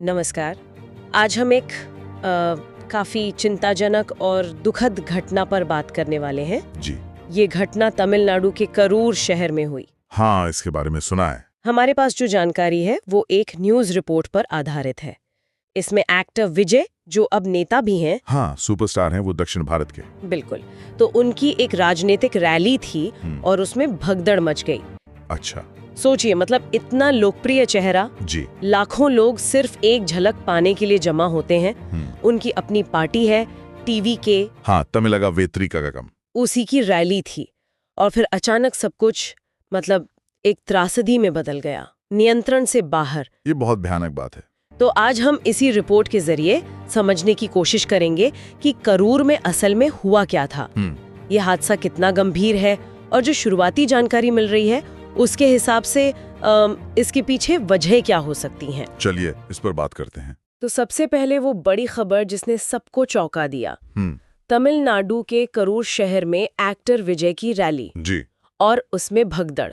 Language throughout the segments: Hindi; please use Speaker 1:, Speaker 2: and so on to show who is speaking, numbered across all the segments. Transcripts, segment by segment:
Speaker 1: नमस्कार। आज हम एक काफी चिंताजनक और दुखद घटना पर बात करने वाले हैं।
Speaker 2: जी।
Speaker 1: ये घटना तमिलनाडु के करूर शहर में हुई।
Speaker 2: हाँ, इसके बारे में सुना है।
Speaker 1: हमारे पास जो जानकारी है वो एक न्यूज रिपोर्ट पर आधारित है। इसमें एक्टर विजय, जो अब नेता भी हैं,
Speaker 2: हाँ, सुपरस्टार हैं वो दक्षिण भारत के।
Speaker 1: बिल्कुल, तो उनकी एक राजनीतिक रैली थी और उसमें भगदड़ मच गई।
Speaker 2: अच्छा।
Speaker 1: सोचिए, मतलब इतना लोकप्रिय चेहरा,
Speaker 2: जी।
Speaker 1: लाखों लोग सिर्फ एक झलक पाने के लिए जमा होते हैं। उनकी अपनी पार्टी है, टीवी के,
Speaker 2: हाँ, तमिलगा वेत्रिका का कम,
Speaker 1: उसी की रैली थी। और फिर अचानक सब कुछ मतलब एक त्रासदी में बदल गया, नियंत्रण से बाहर।
Speaker 2: ये बहुत भयानक बात है।
Speaker 1: तो आज हम इसी रिपोर्ट के जरिए समझने की कोशिश करेंगे कि करूर में असल में हुआ क्या था, ये हादसा कितना गंभीर है, और जो शुरुआती जानकारी मिल रही है उसके हिसाब से इसके पीछे वजह क्या हो सकती हैं।
Speaker 2: चलिए इस पर बात करते हैं।
Speaker 1: तो सबसे पहले वो बड़ी खबर जिसने सबको चौंका दिया। तमिलनाडु के करूर शहर में एक्टर विजय की रैली।
Speaker 2: जी।
Speaker 1: और उसमें भगदड़।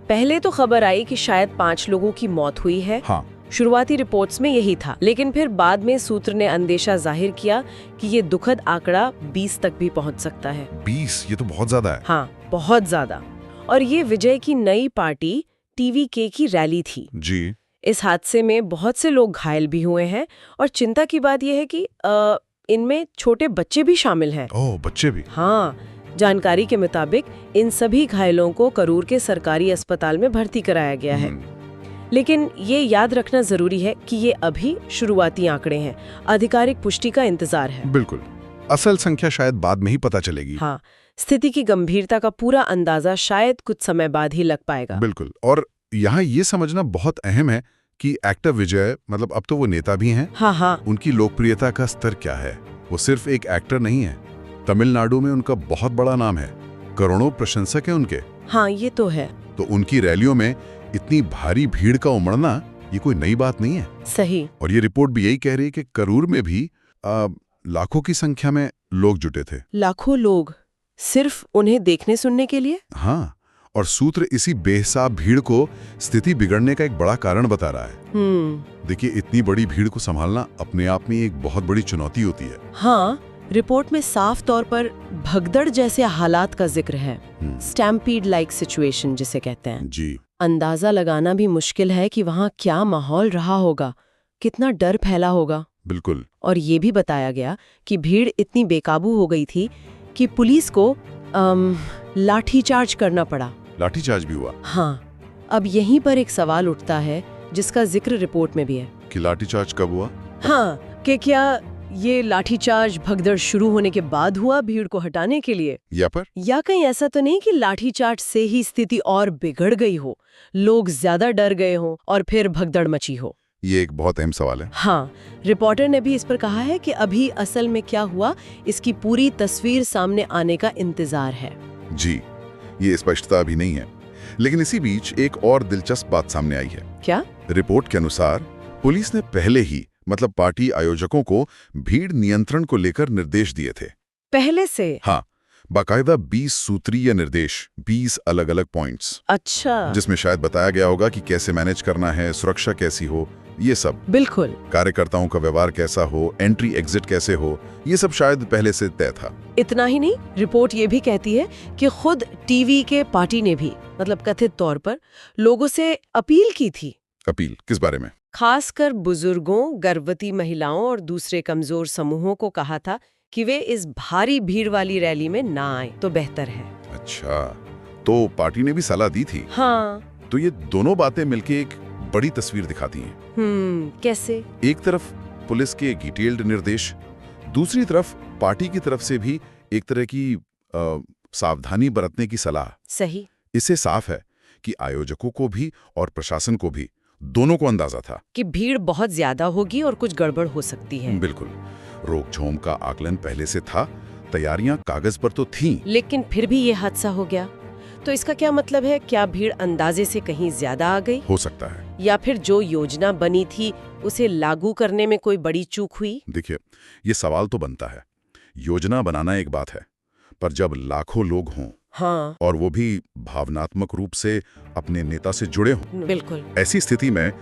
Speaker 1: पहले तो खबर आई कि शायद 5 लोगों की मौत हुई है।
Speaker 2: हाँ।
Speaker 1: शुरुआती रिपोर्ट्स में यही था, लेकिन फिर बाद में सूत्र ने अंदेशा जाहिर किया कि ये दुखद आंकड़ा 20 तक भी पहुंच सकता है।
Speaker 2: 20? ये तो बहुत ज्यादा है।
Speaker 1: हाँ, बहुत ज्यादा। और ये विजय की नई पार्टी टीवीके की रैली थी।
Speaker 2: जी।
Speaker 1: इस हादसे में बहुत से लोग घायल भी हुए हैं, और चिंता की बात यह है कि इनमें छोटे बच्चे भी शामिल हैं।
Speaker 2: ओह, बच्चे भी?
Speaker 1: हाँ, जानकारी के मुताबिक इन सभी घायलों को करूर के सरकारी अस्पताल में भर्ती कराया गया है। लेकिन ये याद रखना जरूरी है कि ये अभी शुरुआती आंकड़े हैं, आधिकारिक पुष्टि का इंतजार है।
Speaker 2: बिल्कुल, असल संख्या शायद बाद में ही पता चलेगी।
Speaker 1: हाँ, स्थिति की गंभीरता का पूरा अंदाजा शायद कुछ समय बाद ही लग पाएगा।
Speaker 2: बिल्कुल, और यहाँ ये समझना बहुत अहम है कि एक्टर विजय, मतलब अब तो वो नेता भी हैं।
Speaker 1: हाँ,
Speaker 2: उनकी लोकप्रियता का स्तर क्या है। वो सिर्फ एक एक्टर नहीं है, तमिलनाडु में उनका बहुत बड़ा नाम है, करोड़ों प्रशंसक हैं उनके।
Speaker 1: हाँ, ये तो है।
Speaker 2: तो उनकी रैलियों में इतनी भारी भीड़ का उमड़ना ये कोई नई बात नहीं है।
Speaker 1: सही।
Speaker 2: और ये रिपोर्ट भी यही कह रही है कि करूर में भी लाखों की संख्या में लोग जुटे थे।
Speaker 1: लाखों लोग सिर्फ उन्हें देखने सुनने के लिए?
Speaker 2: हाँ, और सूत्र इसी बेहिसाब भीड़ को स्थिति बिगड़ने का एक बड़ा कारण बता रहा है। देखिए, इतनी बड़ी भीड़ को संभालना अपने आप में एक बहुत बड़ी चुनौती होती है।
Speaker 1: हाँ, रिपोर्ट में साफ तौर पर भगदड़ जैसे हालात का जिक्र है, स्टैम्पीड लाइक सिचुएशन जिसे कहते हैं।
Speaker 2: जी।
Speaker 1: अंदाजा लगाना भी मुश्किल है कि वहाँ क्या माहौल रहा होगा, कितना डर फैला होगा।
Speaker 2: बिल्कुल।
Speaker 1: और ये भी बताया गया कि भीड़ इतनी बेकाबू हो गई थी कि पुलिस को लाठीचार्ज करना पड़ा।
Speaker 2: लाठीचार्ज भी हुआ?
Speaker 1: हाँ, अब यहीं पर एक सवाल उठता है जिसका जिक्र रिपोर्ट में भी है
Speaker 2: कि लाठीचार्ज कब हुआ।
Speaker 1: हाँ, कि क्या ये लाठीचार्ज भगदड़ शुरू होने के बाद हुआ भीड़ को हटाने के लिए, या कहीं ऐसा तो नहीं कि लाठीचार्ज से ही स्थिति और बिगड़ गई हो, लोग ज्यादा डर गए हों और फिर भगदड़ मची हो।
Speaker 2: ये एक बहुत अहम सवाल है।
Speaker 1: हाँ, रिपोर्टर ने भी इस पर कहा है कि अभी असल में क्या हुआ इसकी पूरी तस्वीर सामने आने का इंतजार है।
Speaker 2: जी, ये स्पष्टता अभी नहीं है, लेकिन इसी बीच एक और दिलचस्प बात सामने आई है।
Speaker 1: क्या?
Speaker 2: रिपोर्ट के अनुसार पुलिस ने पहले ही, मतलब पार्टी आयोजकों को भीड़ नियंत्रण को लेकर निर्देश दिए थे।
Speaker 1: पहले से?
Speaker 2: हाँ, बाकायदा 20 सूत्रीय निर्देश, 20 अलग अलग पॉइंट्स।
Speaker 1: अच्छा।
Speaker 2: जिसमें शायद बताया गया होगा कि कैसे मैनेज करना है, सुरक्षा कैसी हो, ये सब।
Speaker 1: बिल्कुल।
Speaker 2: कार्यकर्ताओं का व्यवहार कैसा हो, एंट्री एग्जिट कैसे हो, ये सब शायद पहले से तय था।
Speaker 1: इतना ही नहीं, रिपोर्ट ये भी कहती है कि खुद टीवी के पार्टी ने भी, मतलब कथित तौर पर, लोगों से अपील की थी।
Speaker 2: अपील किस बारे में?
Speaker 1: खासकर बुजुर्गों, गर्भवती महिलाओं और दूसरे कमजोर समूहों को कहा था कि वे इस भारी भीड़ वाली रैली में ना आए तो बेहतर है।
Speaker 2: अच्छा, तो पार्टी ने भी सलाह दी थी।
Speaker 1: हाँ।
Speaker 2: तो ये दोनों बातें मिलके एक बड़ी तस्वीर दिखाती हैं।
Speaker 1: कैसे?
Speaker 2: एक तरफ पुलिस के डिटेल्ड निर्देश, दूसरी तरफ पार्टी की तरफ से भी एक तरह की सावधानी बरतने की सलाह।
Speaker 1: सही।
Speaker 2: इससे साफ है कि आयोजकों को भी और प्रशासन को भी, दोनों को अंदाजा था
Speaker 1: कि भीड़ बहुत ज्यादा होगी और कुछ गड़बड़ हो सकती है।
Speaker 2: बिल्कुल, रोकथाम का आकलन पहले से था, तैयारियां कागज पर तो थीं।
Speaker 1: लेकिन फिर भी ये हादसा हो गया। तो इसका क्या मतलब है? क्या भीड़ अंदाजे से कहीं ज्यादा आ गई?
Speaker 2: हो सकता है।
Speaker 1: या फिर जो योजना बनी थी उसे लागू करने में कोई बड़ी चूक हुई?
Speaker 2: देखिए, ये सवाल तो बनता है। योजना बनाना एक बात है, पर जब लाखों लोग हों,
Speaker 1: हाँ,
Speaker 2: और वो भी भावनात्मक रूप से अपने नेता से जुड़े हों,
Speaker 1: बिल्कुल,
Speaker 2: ऐसी स्थिति में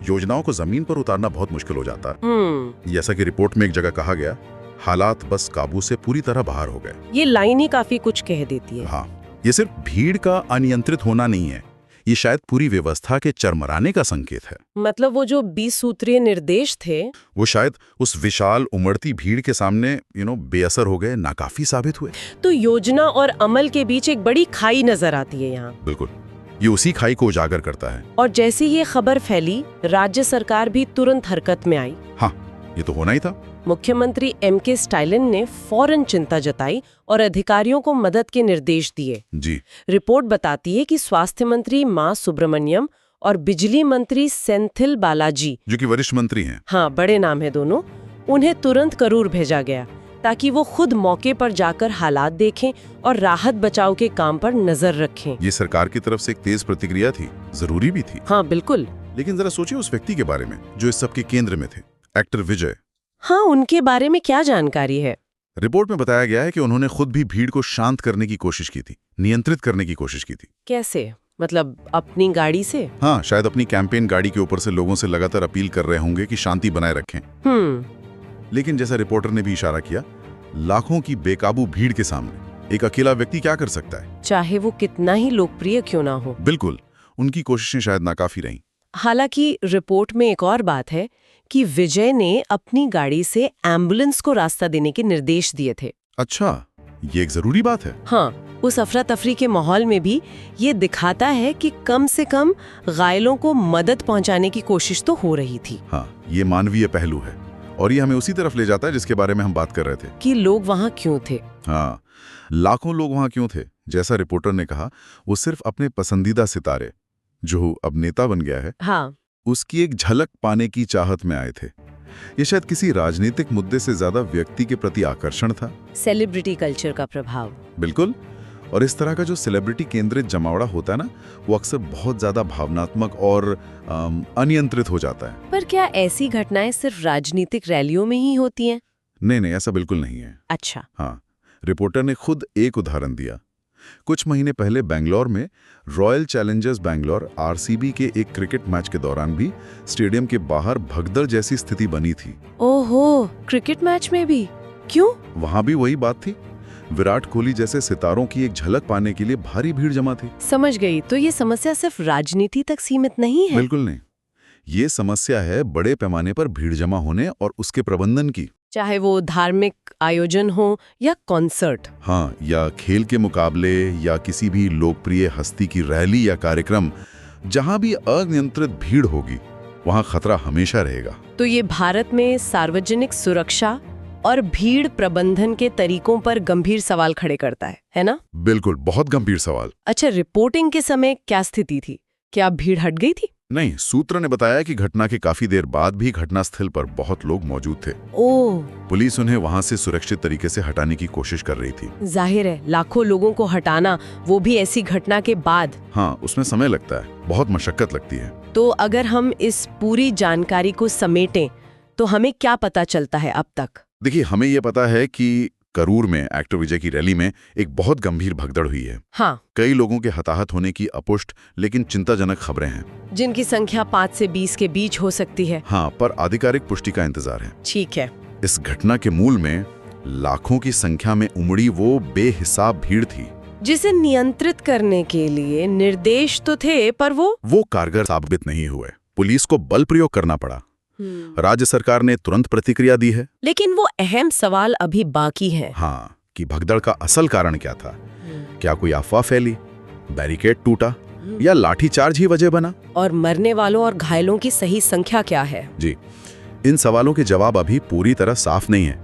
Speaker 2: योजनाओं को जमीन पर उतारना बहुत मुश्किल हो जाता है। जैसा कि रिपोर्ट में एक जगह कहा गया, हालात बस काबू से पूरी तरह बाहर हो गए।
Speaker 1: ये लाइन ही काफी कुछ कह देती है।
Speaker 2: हाँ, ये सिर्फ भीड़ का अनियंत्रित होना नहीं है, ये शायद पूरी व्यवस्था के चरमराने का संकेत है।
Speaker 1: मतलब वो जो 20 सूत्रीय निर्देश थे, वो
Speaker 2: शायद उस विशाल उमड़ती भीड़ के सामने बेअसर हो गए, नाकाफी साबित हुए।
Speaker 1: तो योजना और अमल के बीच एक बड़ी खाई नजर आती है यहाँ।
Speaker 2: बिल्कुल, ये उसी खाई को उजागर करता है।
Speaker 1: और जैसे ये खबर फैली, राज्य सरकार भी तुरंत हरकत में आई।
Speaker 2: हाँ, ये तो होना ही था।
Speaker 1: मुख्यमंत्री M.K. स्टालिन ने फौरन चिंता जताई और अधिकारियों को मदद के निर्देश दिए।
Speaker 2: जी।
Speaker 1: रिपोर्ट बताती है कि स्वास्थ्य मंत्री मां सुब्रमण्यम और बिजली मंत्री सेंथिल बालाजी,
Speaker 2: जो कि वरिष्ठ मंत्री हैं,
Speaker 1: हाँ बड़े नाम है दोनों, उन्हें तुरंत करूर भेजा गया ताकि वो खुद मौके पर जाकर हालात देखें और राहत बचाव के काम पर नजर रखें।
Speaker 2: ये सरकार की तरफ से एक तेज प्रतिक्रिया थी, जरूरी भी थी।
Speaker 1: हाँ बिल्कुल।
Speaker 2: लेकिन जरा सोचिए उस व्यक्ति के बारे में जो इस सब के केंद्र में थे, एक्टर विजय।
Speaker 1: हाँ, उनके बारे में क्या जानकारी है?
Speaker 2: रिपोर्ट में बताया गया है कि उन्होंने खुद भी भीड़ को शांत करने की कोशिश की थी, नियंत्रित करने की कोशिश की थी।
Speaker 1: कैसे? मतलब अपनी गाड़ी से?
Speaker 2: हाँ, शायद अपनी कैंपेन गाड़ी के ऊपर से लोगों से लगातार अपील कर रहे होंगे कि शांति बनाए रखें। लेकिन जैसा रिपोर्टर ने भी इशारा किया, लाखों की बेकाबू भीड़ के सामने एक अकेला व्यक्ति क्या कर सकता है,
Speaker 1: चाहे वो कितना ही लोकप्रिय क्यों ना हो।
Speaker 2: बिल्कुल, उनकी कोशिशें शायद नाकाफी रहीं।
Speaker 1: हालांकि रिपोर्ट में एक और बात है कि विजय ने अपनी गाड़ी से एम्बुलेंस को रास्ता देने के निर्देश दिए थे।
Speaker 2: अच्छा, ये एक जरूरी बात है।
Speaker 1: हाँ, उस अफरा तफरी के माहौल में भी ये दिखाता है कि कम से कम घायलों को मदद पहुंचाने की कोशिश तो हो रही थी।
Speaker 2: हाँ, ये मानवीय पहलू है और ये हमें उसी तरफ ले जाता है जिसके बारे में हम बात कर रहे थे
Speaker 1: कि लोग वहाँ क्यों थे।
Speaker 2: हाँ, लाखों लोग वहाँ क्यों थे? जैसा रिपोर्टर ने कहा, वो सिर्फ अपने पसंदीदा सितारे, जो अब नेता बन गया है,
Speaker 1: हाँ,
Speaker 2: उसकी एक झलक पाने की चाहत में आए थे। ये शायद किसी राजनीतिक मुद्दे से ज्यादा व्यक्ति के प्रति आकर्षण था।
Speaker 1: सेलिब्रिटी कल्चर का प्रभाव।
Speaker 2: बिल्कुल, और इस तरह का जो सेलिब्रिटी केंद्रित जमावड़ा होता है ना, वो अक्सर बहुत ज्यादा भावनात्मक और अनियंत्रित हो जाता है।
Speaker 1: पर क्या ऐसी घटनाएं सिर्फ राजनीतिक रैलियों में ही होती हैं?
Speaker 2: नहीं, ऐसा बिल्कुल नहीं है।
Speaker 1: अच्छा।
Speaker 2: हाँ, रिपोर्टर ने खुद एक उदाहरण दिया। कुछ महीने पहले बेंगलोर में रॉयल चैलेंजर्स बेंगलोर RCB के एक क्रिकेट मैच के दौरान भी स्टेडियम के बाहर भगदड़ जैसी स्थिति बनी थी।
Speaker 1: ओहो, क्रिकेट मैच में भी? क्यों?
Speaker 2: वहां भी वही बात थी। विराट कोहली जैसे सितारों की एक झलक पाने के लिए भारी भीड़ जमा थी।
Speaker 1: समझ गई। तो ये समस्या सिर्फ राजनीति तक सीमित नहीं है?
Speaker 2: बिल्कुल नहीं, ये समस्या है बड़े पैमाने पर भीड़ जमा होने और उसके प्रबंधन की। चाहे
Speaker 1: वो धार्मिक आयोजन हो या कॉन्सर्ट।
Speaker 2: हाँ, या खेल के मुकाबले या किसी भी लोकप्रिय हस्ती की रैली या कार्यक्रम, जहां भी अनियंत्रित भीड़ होगी वहां खतरा हमेशा रहेगा।
Speaker 1: तो ये भारत में सार्वजनिक सुरक्षा और भीड़ प्रबंधन के तरीकों पर गंभीर सवाल खड़े करता है ना?
Speaker 2: बिल्कुल, बहुत गंभीर सवाल।
Speaker 1: अच्छा, रिपोर्टिंग के समय क्या स्थिति थी? क्या भीड़ हट गई थी?
Speaker 2: नहीं, सूत्र ने बताया कि घटना के काफी देर बाद भी घटनास्थल पर बहुत लोग मौजूद थे।
Speaker 1: ओह।
Speaker 2: पुलिस उन्हें वहां से सुरक्षित तरीके से हटाने की कोशिश कर रही थी।
Speaker 1: जाहिर है, लाखों लोगों को हटाना, वो भी ऐसी घटना के बाद।
Speaker 2: हाँ, उसमें समय लगता है, बहुत मशक्कत लगती है।
Speaker 1: तो अगर हम इस पूरी जानकारी को समेटें तो हमें क्या पता चलता है अब तक?
Speaker 2: देखिए, हमें ये पता है कि करूर में एक्टर विजय की रैली में एक बहुत गंभीर भगदड़ हुई है।
Speaker 1: हाँ,
Speaker 2: कई लोगों के हताहत होने की अपुष्ट लेकिन चिंताजनक खबरें हैं,
Speaker 1: जिनकी संख्या 5 से 20 के बीच हो सकती है।
Speaker 2: हाँ, पर आधिकारिक पुष्टि का इंतजार है।
Speaker 1: ठीक है।
Speaker 2: इस घटना के मूल में लाखों की संख्या में उमड़ी वो बेहिसाब भीड़ थी,
Speaker 1: जिसे नियंत्रित करने के लिए निर्देश तो थे, पर वो
Speaker 2: कारगर साबित नहीं हुए। पुलिस को बल प्रयोग करना पड़ा। राज्य सरकार ने तुरंत प्रतिक्रिया दी है,
Speaker 1: लेकिन वो अहम सवाल अभी बाकी है।
Speaker 2: हाँ, कि भगदड़ का असल कारण क्या था? क्या कोई अफवाह फैली, बैरिकेड टूटा या लाठीचार्ज ही वजह बना?
Speaker 1: और मरने वालों और घायलों की सही संख्या क्या है?
Speaker 2: जी, इन सवालों के जवाब अभी पूरी तरह साफ नहीं है।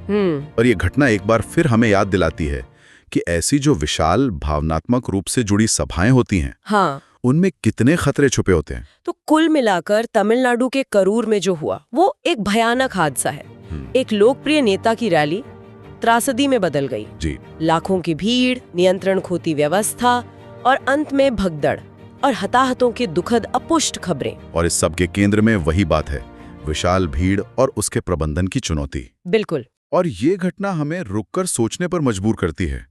Speaker 2: और ये घटना एक बार फिर हमें याद दिलाती है कि ऐसी जो विशाल भावनात्मक रूप से जुड़ी सभाएं होती हैं,
Speaker 1: हाँ,
Speaker 2: उनमें कितने खतरे छुपे होते हैं।
Speaker 1: तो कुल मिलाकर तमिलनाडु के करूर में जो हुआ वो एक भयानक हादसा है। एक लोकप्रिय नेता की रैली त्रासदी में बदल गई।
Speaker 2: जी।
Speaker 1: लाखों की भीड़, नियंत्रण खोती व्यवस्था और अंत में भगदड़ और हताहतों की दुखद अपुष्ट खबरें।
Speaker 2: और इस सब के केंद्र में वही बात है, विशाल भीड़ और उसके प्रबंधन की चुनौती।
Speaker 1: बिल्कुल।
Speaker 2: और ये घटना हमें रुककर सोचने पर मजबूर करती है।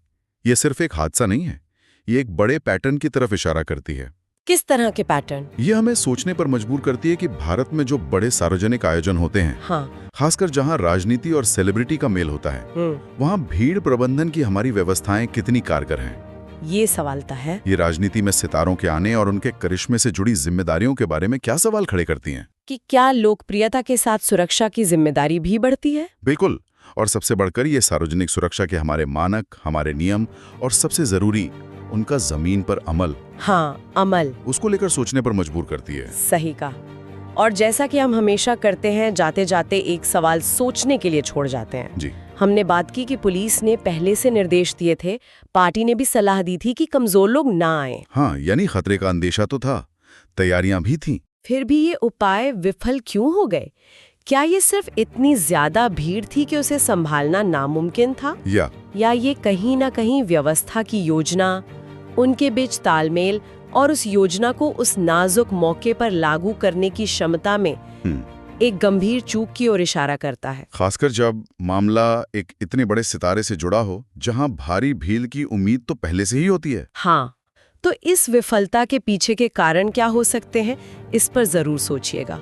Speaker 2: ये सिर्फ एक हादसा नहीं है, ये एक बड़े पैटर्न की तरफ इशारा करती है।
Speaker 1: किस तरह के पैटर्न?
Speaker 2: ये हमें सोचने पर मजबूर करती है कि भारत में जो बड़े सार्वजनिक आयोजन होते हैं,
Speaker 1: हाँ।
Speaker 2: खासकर जहां राजनीति और सेलिब्रिटी का मेल होता है, वहां भीड़ प्रबंधन की हमारी व्यवस्थाएं कितनी कारगर हैं?
Speaker 1: ये सवाल तो है।
Speaker 2: ये राजनीति में सितारों के आने और उनके करिश्मे से जुड़ी जिम्मेदारियों के बारे में क्या सवाल खड़े करती हैं?
Speaker 1: कि क्या लोकप्रियता के साथ सुरक्षा की जिम्मेदारी भी बढ़ती है?
Speaker 2: बिल्कुल। और सबसे बढ़कर ये सार्वजनिक सुरक्षा के हमारे मानक, हमारे नियम और सबसे जरूरी उनका जमीन पर अमल,
Speaker 1: हाँ, अमल,
Speaker 2: उसको लेकर सोचने पर मजबूर करती है।
Speaker 1: सही कहा। और जैसा कि हम हमेशा करते हैं, जाते जाते एक सवाल सोचने के लिए छोड़ जाते हैं।
Speaker 2: जी।
Speaker 1: हमने बात की कि पुलिस ने पहले से निर्देश दिए थे, पार्टी ने भी सलाह दी थी कि कमजोर लोग ना आए।
Speaker 2: हाँ, यानी खतरे का अंदेशा तो था, तैयारियां भी थीं।
Speaker 1: फिर भी ये उपाय विफल क्यों हो गए? क्या ये सिर्फ इतनी ज्यादा भीड़ थी कि उसे संभालना नामुमकिन था? या ये कहीं ना कहीं व्यवस्था की योजना, उनके बीच तालमेल और उस योजना को उस नाजुक मौके पर लागू करने की क्षमता में एक गंभीर चूक की ओर इशारा करता है?
Speaker 2: खासकर जब मामला एक इतने बड़े सितारे से जुड़ा हो, जहां भारी भीड़ की उम्मीद तो पहले से ही होती है।
Speaker 1: हाँ, तो इस विफलता के पीछे के कारण क्या हो सकते हैं, इस पर जरूर सोचिएगा।